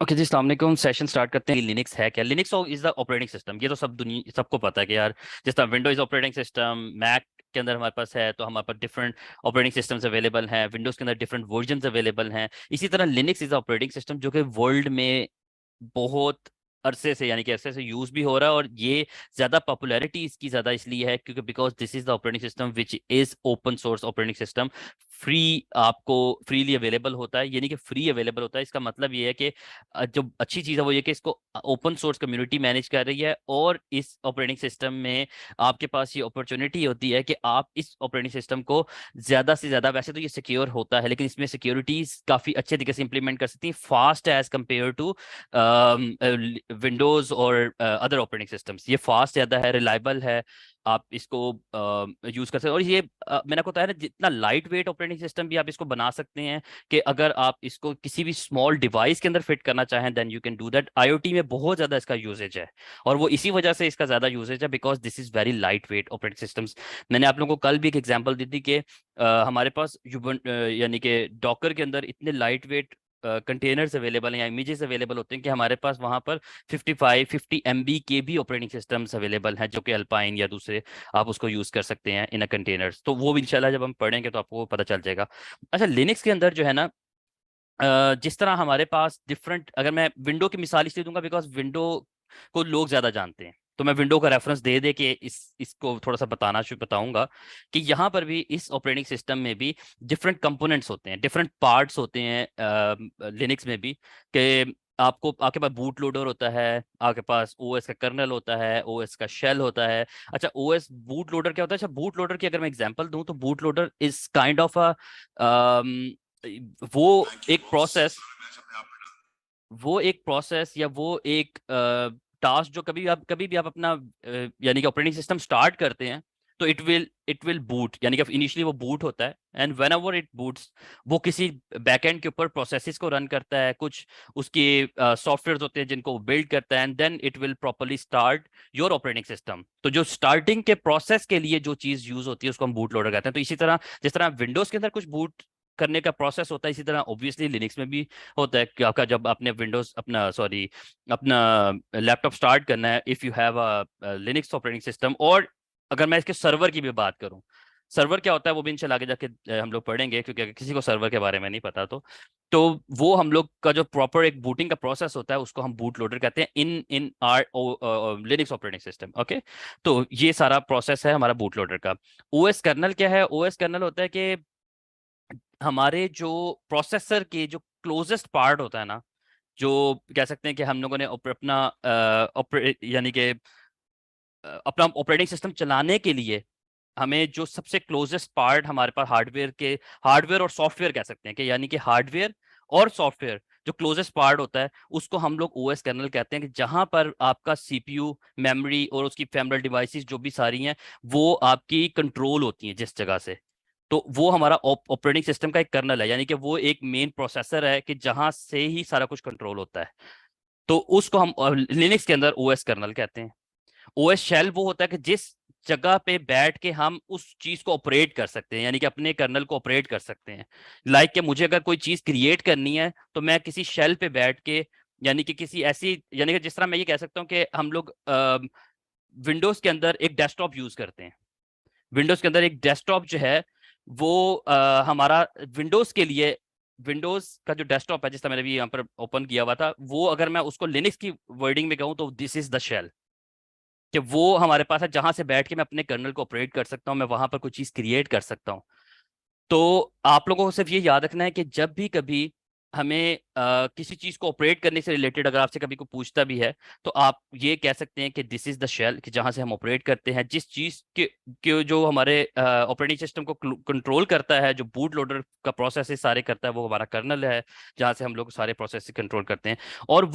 Okay जी, अस्सलाम वालेकुम। Session start करते हैं। लिनक्स है क्या? Linux is the operating system. ये तो सब दुनिया सबको पता है कि यार, जिस तरह विंडोज ऑपरेटिंग सिस्टम मैक के अंदर हमारे पास है, तो हमारे पास डिफरेंट ऑपरेटिंग सिस्टम्स अवेलेबल हैं। विंडोज के अंदर डिफरेंट वर्जन्स अवेलेबल हैं। इसी तरह लिनक्स इज ऑपरेटिंग सिस्टम जो कि वर्ल्ड में बहुत अरसे से, यानी कि अरसे से यूज भी हो रहा है। और ये ज्यादा पॉपुलैरिटी इसकी ज्यादा इसलिए है क्योंकि because this is the operating system which is open source operating system. Free आपको फ्रीली अवेलेबल होता है, यानी कि फ्री अवेलेबल होता है। इसका मतलब ये है कि जो अच्छी चीज़ है वो ये कि इसको ओपन सोर्स कम्युनिटी मैनेज कर रही है। और इस ऑपरेटिंग सिस्टम में आपके पास ये अपॉर्चुनिटी होती है कि आप इस ऑपरेटिंग सिस्टम को ज़्यादा से ज़्यादा, वैसे तो ये सिक्योर होता है लेकिन इसमें सिक्योरिटीज काफ़ी अच्छे तरीके से इंप्लीमेंट कर सकती हैं, fast as compare to Windows और अदर ऑपरेटिंग सिस्टम्स। ये फास्ट ज़्यादा है, रिलायबल है, आप इसको यूज कर सकते हैं। और ये मैंने आपको बताया ना, जितना लाइट वेट ऑपरेटिंग सिस्टम भी आप इसको बना सकते हैं कि अगर आप इसको किसी भी स्मॉल डिवाइस के अंदर फिट करना चाहें then you can do that. IoT में बहुत ज्यादा इसका यूजेज है और वो इसी वजह से इसका ज्यादा यूजेज है because this is very light weight operating systems. मैंने आप लोगों को कल भी एक एग्जांपल दी थी कि हमारे पास यानी कि डॉकर के अंदर इतने लाइट वेट कंटेनर्स अवेलेबल हैं या इमेजेस अवेलेबल होते हैं कि हमारे पास वहां पर 50 के भी ऑपरेटिंग सिस्टम्स अवेलेबल हैं जो कि अल्पाइन या दूसरे आप उसको यूज कर सकते हैं इन अ कंटेनर्स। तो वो भी इंशाल्लाह जब हम पढ़ेंगे तो आपको पता चल जाएगा। अच्छा, लिनक्स के अंदर जो है ना, जिस तरह हमारे पास डिफरेंट, अगर मैं विंडो की मिसाल इसलिए दूंगा बिकॉज विंडो को लोग ज्यादा जानते हैं, तो मैं विंडो का रेफरेंस दे दे के इसको थोड़ा सा बताऊंगा कि यहाँ पर भी इस ऑपरेटिंग सिस्टम में भी डिफरेंट कंपोनेंट्स होते हैं, डिफरेंट पार्ट्स होते हैं लिनक्स में भी। कि आपको आपके पास बूट लोडर होता है, आपके पास ओएस का कर्नल होता है, ओएस का शेल होता है। अच्छा, ओएस बूट लोडर क्या होता है? अच्छा, बूट लोडर की अगर मैं एग्जांपल दूं तो boot loader is kind of a वो एक प्रोसेस वो एक प्रोसेस या वो एक टास्क जो कभी भी आप अपना यानी कि ऑपरेटिंग सिस्टम स्टार्ट करते हैं तो इट विल बूट, यानी कि इनिशियली वो बूट होता है and when ever it boots वो किसी बैकएंड के ऊपर प्रोसेसेस को रन करता है, कुछ उसके सॉफ्टवेयर होते हैं जिनको वो बिल्ड करता है and then it will properly start your operating system. तो जो स्टार्टिंग के प्रोसेस के लिए जो चीज यूज होती है उसको हम बूट लोडर कहते हैं। तो इसी तरह जिस तरह विंडोज के अंदर कुछ बूट करने का प्रोसेस होता है, इसी तरह ऑब्वियसली लिनक्स में भी होता है कि आपका जब आपने विंडोज अपना सॉरी अपना लैपटॉप स्टार्ट करना है, if you have a Linux operating system. और अगर मैं इसके सर्वर की भी बात करूं, सर्वर क्या होता है वो भी इंशाल्लाह आगे जाके हम लोग पढ़ेंगे, क्योंकि अगर किसी को सर्वर के बारे में नहीं पता तो वो हम लोग का जो प्रॉपर एक बूटिंग का प्रोसेस होता है उसको हम बूट लोडर कहते हैं इन इन or Linux operating system. Okay, तो ये सारा प्रोसेस है हमारा बूट लोडर का। ओएस कर्नल क्या है? ओएस कर्नल होता है कि हमारे जो प्रोसेसर के जो क्लोजेस्ट पार्ट होता है ना, जो कह सकते हैं कि हम लोगों ने अपना यानी कि अपना ऑपरेटिंग सिस्टम चलाने के लिए हमें जो सबसे क्लोजेस्ट पार्ट हमारे पास हार्डवेयर और सॉफ्टवेयर कह सकते हैं कि यानी कि हार्डवेयर और सॉफ्टवेयर जो क्लोजेस्ट पार्ट होता है उसको हम लोग ओएस कर्नल कहते हैं। कि जहां पर आपका सीपीयू, मेमोरी और उसकी फेमरल डिवाइसेस जो भी सारी हैं वो आपकी कंट्रोल होती हैं जिस जगह से, तो वो हमारा ऑपरेटिंग सिस्टम का एक कर्नल है, यानी कि वो एक मेन प्रोसेसर है कि जहां से ही सारा कुछ कंट्रोल होता है। तो उसको हम लिनक्स के अंदर ओएस कर्नल कहते हैं। ओएस शेल वो होता है कि जिस जगह पे बैठ के हम उस चीज को ऑपरेट कर सकते हैं, यानी कि अपने कर्नल को ऑपरेट कर सकते हैं। लाइक कि मुझे अगर कोई चीज क्रिएट करनी है तो मैं किसी शेल पे बैठ के, यानी कि किसी ऐसी, यानी कि जिस तरह मैं ये कह सकता हूँ कि हम लोग विंडोज के अंदर एक डेस्कटॉप यूज करते हैं। विंडोज के अंदर एक डेस्कटॉप जो है वो हमारा विंडोज के लिए, विंडोज का जो डेस्कटॉप है जिसका मैंने भी यहाँ पर ओपन किया हुआ था, वो अगर मैं उसको लिनक्स की वर्डिंग में कहूँ तो दिस इज द शेल। कि वो हमारे पास है जहां से बैठ के मैं अपने कर्नल को ऑपरेट कर सकता हूँ, मैं वहां पर कोई चीज क्रिएट कर सकता हूँ। तो आप लोगों को सिर्फ ये याद रखना है कि जब भी कभी हमें किसी चीज को ऑपरेट करने से रिलेटेड अगर आपसे कभी कोई पूछता भी है तो आप ये कह सकते हैं कि दिस इज द शेल, कि जहां से हम ऑपरेट करते हैं, जिस चीज के जो हमारे ऑपरेटिंग सिस्टम को कंट्रोल करता है, जो बूट लोडर का प्रोसेस सारे करता है, वो हमारा कर्नल है जहां से हम लोग सारे प्रोसेस कंट्रोल करते हैं। और वो